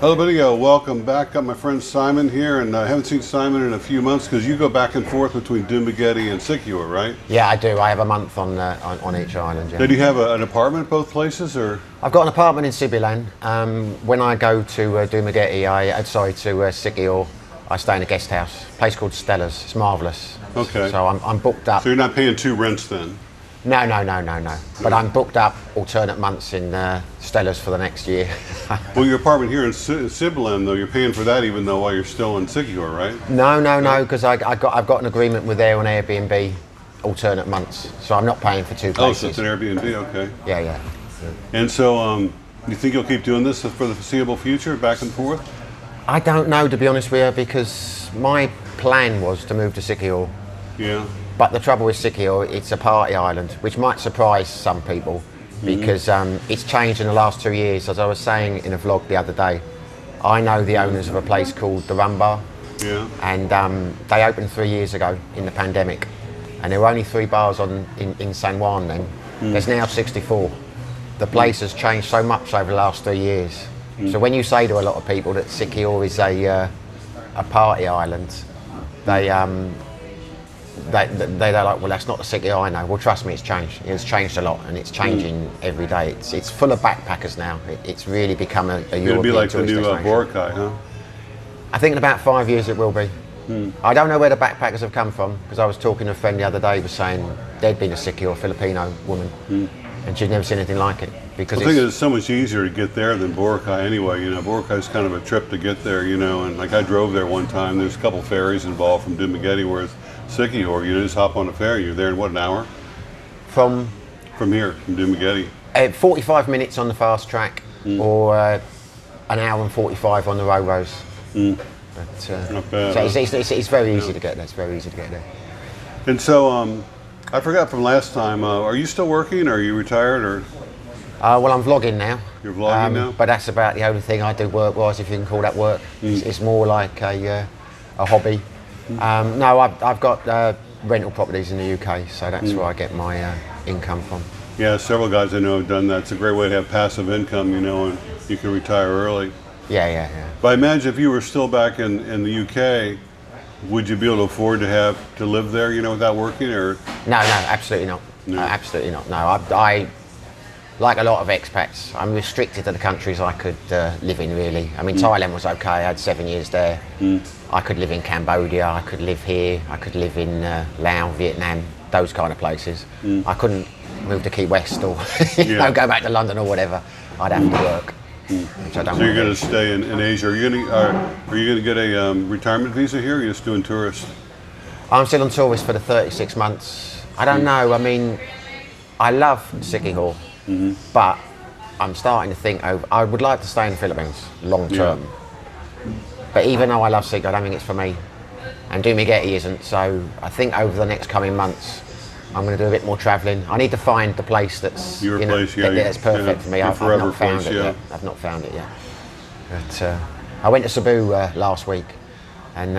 Hello, video. Welcome back. Got my friend Simon here, and I haven't seen Simon in a few months because you go back and forth between Dumaguete and Siquijor, right? Yeah, I do. I have a month on each island. Yeah. Did you have an apartment both places, or? I've got an apartment in Sibilan. When I go to Dumaguete, to Siquijor, I stay in a guest house, a place called Stella's. It's marvellous. Okay. So I'm booked up. So you're not paying two rents then? No. But I'm booked up alternate months in Stella's for the next year. Well, your apartment here in Sibilan, though, you're paying for that even though while you're still in Siquijor, right? No, because I've got an agreement with there on Airbnb alternate months, so I'm not paying for two places. Oh, so it's an Airbnb, okay. Yeah. And so, you think you'll keep doing this for the foreseeable future, back and forth? I don't know, to be honest with you, because my plan was to move to Siquijor. Yeah. But the trouble with Siquijor, it's a party island, which might surprise some people because it's changed in the last 2 years. As I was saying in a vlog the other day, I know the owners of a place called the Rum Bar, and they opened 3 years ago in the pandemic, and there were only 3 bars in San Juan then. There's now 64. The place has changed so much over the last 3 years. So when you say to a lot of people that Siquijor is a party island, they're like, well, that's not the city I know. Well, trust me, it's changed. It's changed a lot, and it's changing every day. It's full of backpackers now. It's really become a European It'll be like the tourist new destination. Boracay, huh? I think in about 5 years it will be. I don't know where the backpackers have come from, because I was talking to a friend the other day who was saying there'd been a Siquijor Filipino woman, and she'd never seen anything like it. Because I think it's so much easier to get there than Boracay anyway. You know, Boracay's kind of a trip to get there, you know, and like I drove there one time. There's a couple ferries involved from Dumaguete, whereas Siquijor, you just hop on a ferry. You're there in what, an hour? From here, from Dumaguete. 45 minutes on the fast track, or an hour and 45 on the Ro-Ros. But, Not bad. So it's very easy to get there. It's very easy to get there. And so, I forgot from last time, are you still working, or are you retired, or? Well, I'm vlogging now. You're vlogging now? But that's about the only thing I do work-wise, if you can call that work. It's more like a hobby. No, I've got rental properties in the UK, so that's where I get my income from. Yeah, several guys I know have done that. It's a great way to have passive income, you know, and you can retire early. Yeah. But I imagine if you were still back in the UK, would you be able to afford to live there, you know, without working, or? No, absolutely not. No. Absolutely not. No, I like a lot of expats, I'm restricted to the countries I could live in, really. I mean, Thailand was okay. I had 7 years there. I could live in Cambodia. I could live here. I could live in Laos, Vietnam, those kind of places. I couldn't move to Key West or go back to London or whatever. I'd have to work. Which I don't So you're want going to to stay in Asia. Are you going to get a retirement visa here, or are you just doing tourist? I'm still on tourist for the 36 months. I don't know. I mean, I love Siquijor, but I'm starting to think I would like to stay in the Philippines long term. But even though I love Siquijor, I don't think it's for me. And Dumaguete isn't. So I think over the next coming months, I'm going to do a bit more travelling. I need to find the place that's that's perfect for me. I've not found it yet. I've not found it yet. But I went to Cebu last week, and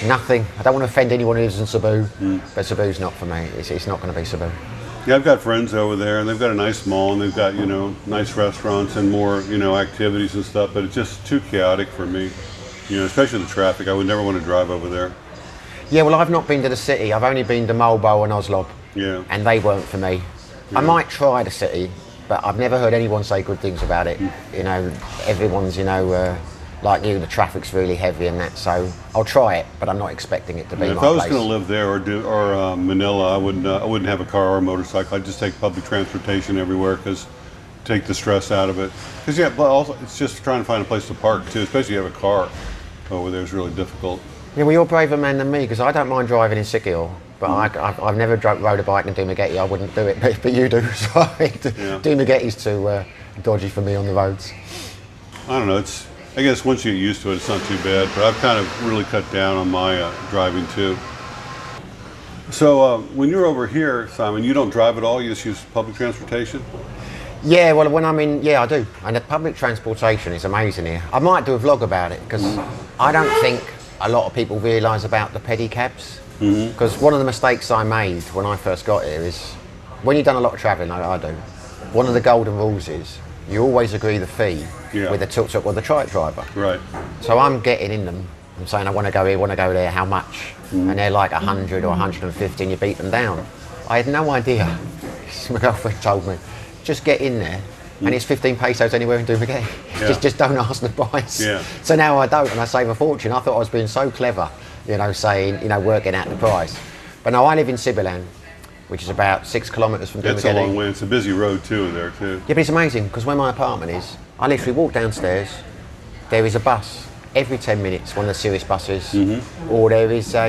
nothing. I don't want to offend anyone who lives in Cebu, but Cebu's not for me. It's not going to be Cebu. Yeah, I've got friends over there, and they've got a nice mall, and they've got, you know, nice restaurants and more, you know, activities and stuff. But it's just too chaotic for me, you know, especially the traffic. I would never want to drive over there. Yeah, well, I've not been to the city. I've only been to Malbo and Oslob. Yeah. And they weren't for me. I might try the city, but I've never heard anyone say good things about it. You know, everyone's, you know, like you, the traffic's really heavy and that. So I'll try it, but I'm not expecting it to be my place. If I was going to live there or Manila, I wouldn't have a car or a motorcycle. I'd just take public transportation everywhere, because take the stress out of it. Because but also it's just trying to find a place to park too, especially if you have a car over there is really difficult. Yeah, well, you're a braver man than me, because I don't mind driving in Siquijor. But I've never rode a bike in Dumaguete. I wouldn't do it, but you do. So Dumaguete's too dodgy for me on the roads. I don't know. I guess once you get used to it, it's not too bad. But I've kind of really cut down on my driving too. So when you're over here, Simon, you don't drive at all. You just use public transportation. Yeah, well, when I'm in, I do. And the public transportation is amazing here. I might do a vlog about it, because I don't think a lot of people realise about the pedicabs. Because one of the mistakes I made when I first got here is, when you've done a lot of travelling, I do, one of the golden rules is you always agree the fee Yeah. with the tuk-tuk or the trike driver. Right. So I'm getting in them. I'm saying I want to go here, want to go there. How much? And they're like 100 or 150, and you beat them down. I had no idea. My girlfriend told me, just get in there, and it's 15 pesos anywhere in Dumaguete. Yeah. Just don't ask the price. Yeah. So now I don't, and I save a fortune. I thought I was being so clever, saying, working out the price. But no, I live in Sibilan, which is about 6 kilometres from Dumaguete. It's a long way. It's a busy road too there too. Yeah, but it's amazing because where my apartment is, I literally walk downstairs. There is a bus every 10 minutes, one of the Sirius buses, or there is a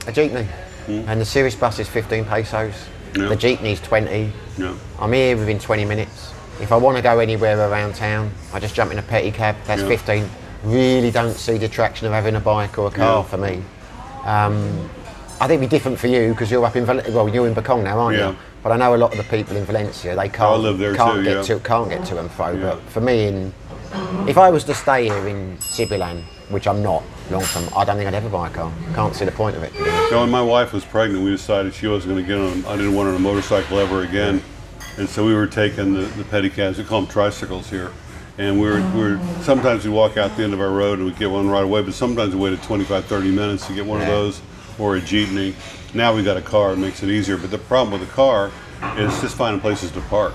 jeepney, and the Sirius bus is 15 pesos. Yeah. The jeepney's 20. Yeah. I'm here within 20 minutes. If I want to go anywhere around town, I just jump in a pedicab. That's Yeah. 15. Really don't see the attraction of having a bike or a car Yeah. for me. I think it'd be different for you because you're up in you're in Bacong now, aren't Yeah. you? But I know a lot of the people in Valencia, they can't, I live there can't too, get yeah. can't get to and fro. Yeah. But for me, if I was to stay here in Sibilan, which I'm not long term, I don't think I'd ever buy a car. Can't see the point of it. When my wife was pregnant, we decided she wasn't going to get on. I didn't want her on a motorcycle ever again, and so we were taking the pedicabs. We call them tricycles here, and we were sometimes we walk out the end of our road and we get one right away, but sometimes we waited 25, 30 minutes to get one of those or a jeepney. Now we got a car, it makes it easier. But the problem with the car is just finding places to park.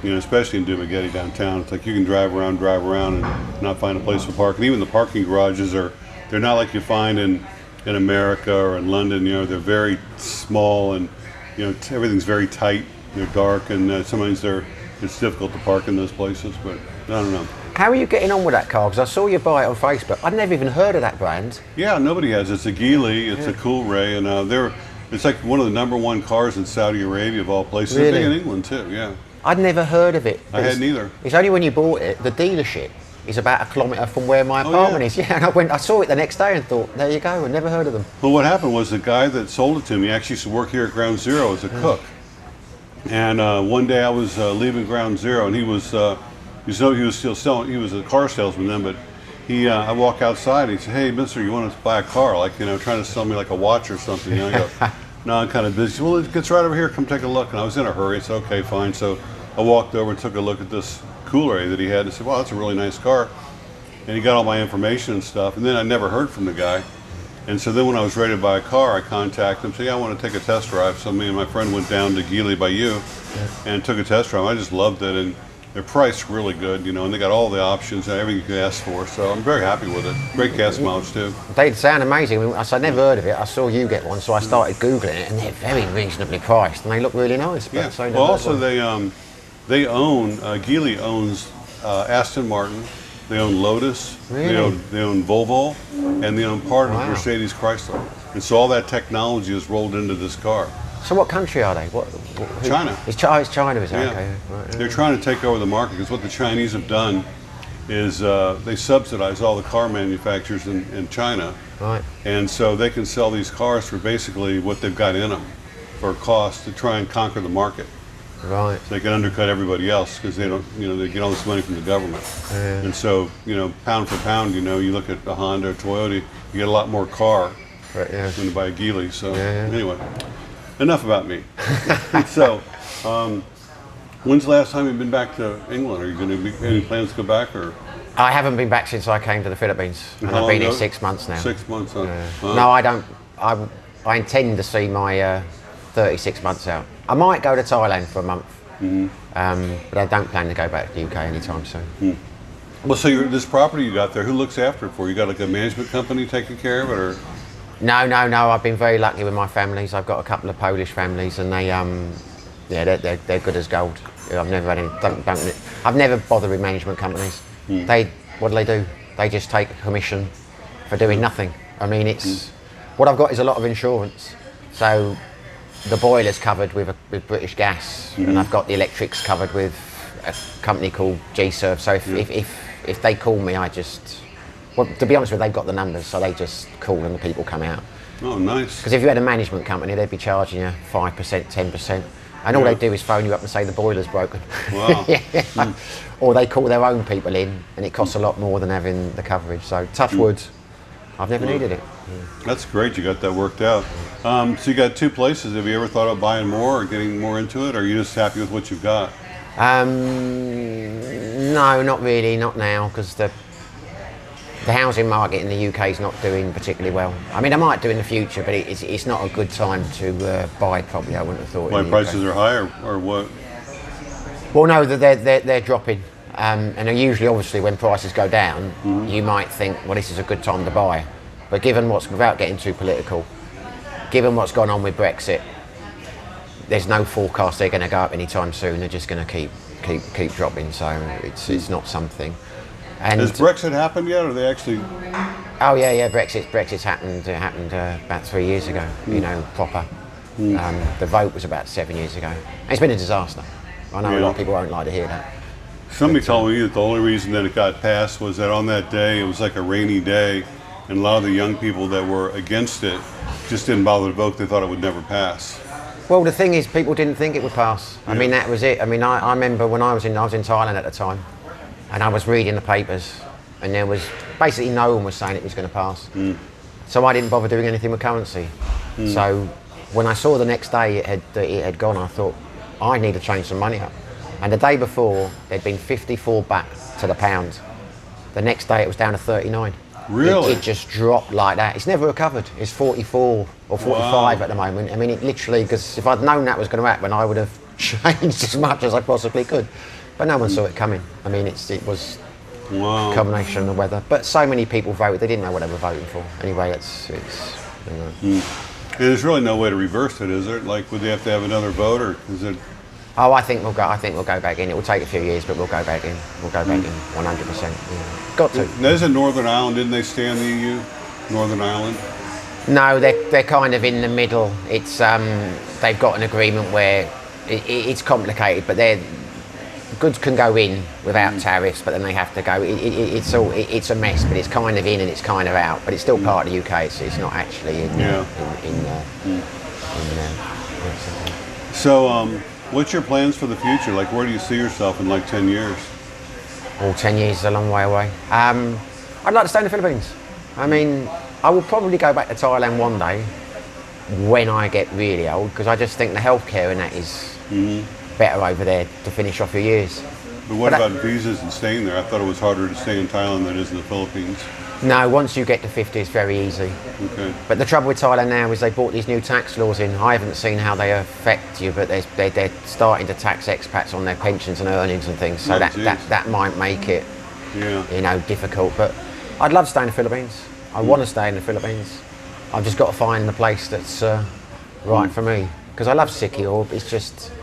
Especially in Dumaguete downtown, it's like you can drive around and not find a place to park. And even the parking garages they're not like you find in America or in London. They're very small and everything's very tight. They're dark and sometimes it's difficult to park in those places. But I don't know. How are you getting on with that car? Because I saw you buy it on Facebook. I'd never even heard of that brand. Yeah, nobody has. It's a Geely. It's a Coolray, and it's like one of the #1 cars in Saudi Arabia of all places. Really? It's big in England too. Yeah. I'd never heard of it. I hadn't either. It's only when you bought it, the dealership is about 1 kilometre from where my apartment yeah. is. Yeah, and I saw it the next day and thought, there you go, I'd never heard of them. Well, what happened was the guy that sold it to me actually used to work here at Ground Zero as a cook. And one day I was leaving Ground Zero, and he was still selling. He was a car salesman then, but I walk outside and he said, "Hey, mister, you want to buy a car?" Like, trying to sell me like a watch or something. I go, "No, I'm kind of busy." "Well, it gets right over here. Come take a look." And I was in a hurry. I said, "Okay, fine." So I walked over and took a look at this Coolray that he had and said, "Wow, that's a really nice car." And he got all my information and stuff. And then I never heard from the guy. And so then when I was ready to buy a car, I contacted him, said, "Yeah, I want to take a test drive." So me and my friend went down to Geely by you and took a test drive. I just loved it. And they're priced really good, and they got all the options and everything you could ask for. So I'm very happy with it. Great gas mileage too. They sound amazing. I said, I'd never heard of it. I saw you get one, so I started Googling it, and they're very reasonably priced, and they look really nice. But Yeah. so I Well, never also heard of them. they own Geely owns Aston Martin. They own Lotus. Really? They own Volvo, and they own part of Wow. Mercedes Chrysler. And so all that technology is rolled into this car. So what country are they? China. It's China, is it? Yeah. Okay. Right, yeah. They're trying to take over the market because what the Chinese have done is they subsidize all the car manufacturers in China. Right. And so they can sell these cars for basically what they've got in them for a cost to try and conquer the market. Right. So they can undercut everybody else because they don't, they get all this money from the government. Yeah. And so, pound for pound, you look at a Honda, or Toyota, you get a lot more car Right, yeah. than to buy a Geely. So Yeah. anyway, enough about me. So, when's the last time you've been back to England? Are you going to be any plans to go back or? I haven't been back since I came to the Philippines, and How I've long been here ago? 6 months now. 6 months. Huh? Yeah. No, I don't. I intend to see my 36 months out. I might go to Thailand for a month, but I don't plan to go back to the UK anytime soon. Well, so this property you got there, who looks after it for you? You got like a management company taking care of it, or? No. I've been very lucky with my families. I've got a couple of Polish families, and they're good as gold. I've never had any. I've never bothered with management companies. What do? They just take a commission for doing nothing. I mean, it's what I've got is a lot of insurance. So the boiler's covered with British Gas, and I've got the electrics covered with a company called G-Serve. So if they call me, to be honest with you, they've got the numbers, so they just call and the people come out. Oh, nice. Because if you had a management company, they'd be charging you 5%, 10%, and all Yeah. they do is phone you up and say the boiler's broken. Wow. Yeah. Or they call their own people in, and it costs a lot more than having the coverage. So touch wood, I've never needed it. That's great. You got that worked out. So you got 2 places. Have you ever thought about buying more or getting more into it, or are you just happy with what you've got? No, not really, not now, because the housing market in the UK is not doing particularly well. I mean, I might do in the future, but it's not a good time to buy. Probably, I wouldn't have thought. Why in the prices UK. are high or what? Well, no, they're dropping, and they're usually, obviously, when prices go down, you might think, well, this is a good time to buy. But given without getting too political, given what's gone on with Brexit, there's no forecast they're going to go up anytime soon. They're just going to keep dropping. So it's not something. And Has Brexit happened yet, or they actually? oh yeah, Brexit's happened. It happened about 3 years ago. You know, proper. The vote was about 7 years ago. And it's been a disaster. I know a lot of people won't like to hear that. Somebody told me that the only reason that it got passed was that on that day it was like a rainy day, and a lot of the young people that were against it just didn't bother to vote. They thought it would never pass. Well, the thing is, people didn't think it would pass. I mean, that was it. I mean, I remember when I was in Thailand at the time, and I was reading the papers, and there was basically no one was saying it was going to pass. So I didn't bother doing anything with currency. So when I saw the next day it had gone, I thought I need to change some money up. And the day before there'd been 54 baht to the pound. The next day it was down to 39. Really? It just dropped like that. It's never recovered. It's 44 or 45 at the moment. I mean, it literally, because if I'd known that was going to happen, I would have changed as much as I possibly could. But no one saw it coming. I mean, it was a combination of the weather. But so many people voted, they didn't know what they were voting for. Anyway, it's you know. And there's really no way to reverse it, is there? Like, would they have to have another vote, or is it? Oh, I think we'll go back in. It will take a few years, but we'll go back in. We'll go back in 100%. Yeah. Got to. Now, isn't Northern Ireland, didn't they stay in the EU? Northern Ireland? No, they're kind of in the middle. It's they've got an agreement where it's complicated, but goods can go in without tariffs, but then they have to go. It's a mess, but it's kind of in and it's kind of out. But it's still part of the UK. It's not actually in So, what's your plans for the future? Like, where do you see yourself in like 10 years? Well, 10 years is a long way away. I'd like to stay in the Philippines. I mean, I will probably go back to Thailand one day when I get really old, because I just think the healthcare in that is better over there to finish off your years. But what about visas and staying there? I thought it was harder to stay in Thailand than it is in the Philippines. No, once you get to 50, it's very easy. Okay. But the trouble with Thailand now is they brought these new tax laws in. I haven't seen how they affect you, but they're starting to tax expats on their pensions and earnings and things. So that might make it, difficult. But I'd love to stay in the Philippines. I want to stay in the Philippines. I've just got to find the place that's right for me. Because I love Siquijor. It's just,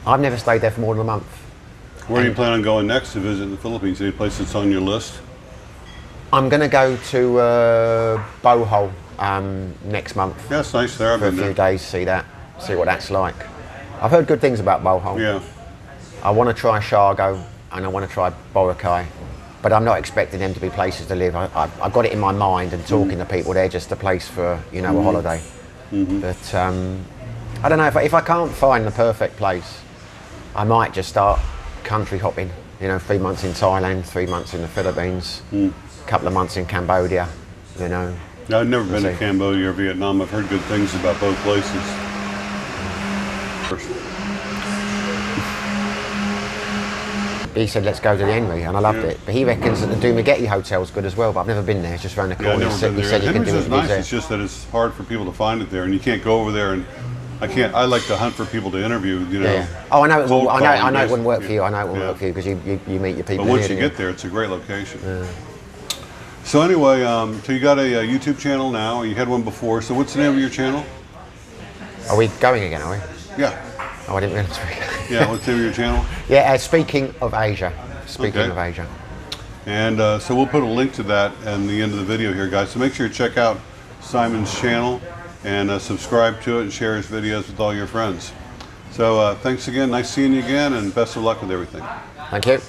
I've never stayed there for more than a month. Where do you plan on going next to visit the Philippines? Any place that's on your list? I'm going to go to Bohol next month. Yeah, it's nice there. For a few days, see what that's like. I've heard good things about Bohol. Yeah. I want to try Siargao and I want to try Boracay, but I'm not expecting them to be places to live. I've got it in my mind, and talking to people, they're just a place for a holiday. But I don't know, if I can't find the perfect place, I might just start country hopping. 3 months in Thailand, 3 months in the Philippines, a couple of months in Cambodia. I've never been to Cambodia or Vietnam. I've heard good things about both places. He said, let's go to the Henry, and I loved it. But he reckons that the Dumaguete Hotel's good as well, but I've never been there. It's just around the corner. Yeah, I've never been there. He said you can do Henry's is nice. there. It's just that it's hard for people to find it there, and you can't go over there. And I like to hunt for people to interview. Yeah. Oh, I know. I know it wouldn't work for you. I know it wouldn't Yeah. work for you because you meet your people. But once here, you get there, it's a great location. Yeah. So anyway, so you got a YouTube channel now. You had one before. So what's the name of your channel? Are we going again? Are we? Yeah. Oh, I didn't realise. Yeah. What's the name of your channel? Yeah. Speaking of Asia. Speaking of Asia. And so we'll put a link to that at the end of the video here, guys. So make sure you check out Simon's channel and subscribe to it and share his videos with all your friends. So thanks again. Nice seeing you again, and best of luck with everything. Thank you.